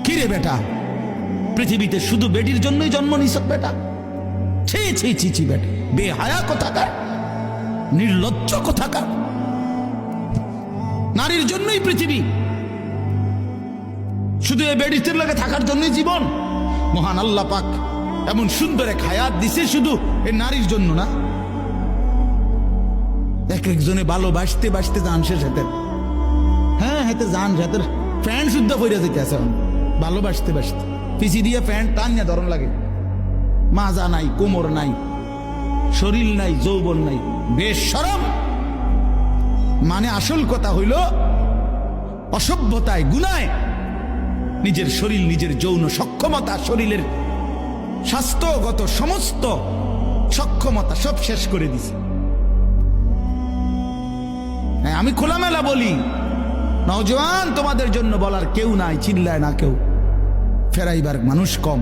কিরে বেটা, পৃথিবীতে শুধু বেটির জন্যই জন্ম নিছ বেটা? ছি ছি ছি ছি বেটা, বেহায়া কোথাকার, নির্লজ্জ কোথাকার। নারীর জন্যই পৃথিবী, শুধু এই বেডিতের লাগে থাকার জন্যই জীবন। মহান আল্লাহ পাক এমন সুন্দর এক হায়াত দিছে শুধু এই নারীর জন্য না। এক একজনে ভালোবাসতে বাসতে যান শেষ হাতে, হ্যাঁ হাতে যান হাতের প্যান্ট শুদ্ধ পইরা যেতে আছে ভালোবাসতে বাসতে, পিছি দিয়ে প্যান্ট টানিয়া ধরন লাগে। মাজা নাই, কোমর নাই, শরীর নাই, যৌবন নাই, বেশরম। মানে আসল কথা হইল অসভ্যতায়, গুনায় নিজের শরীর, নিজের যৌন সক্ষমতা, শরীরের স্বাস্থ্যগত সমস্ত সক্ষমতা সব শেষ করে দিছে। আমি খোলামেলা বলি, নওজোয়ান তোমাদের জন্য বলার কেউ নাই, চিল্লায় না কেউ, ফেরাইবার মানুষ কম।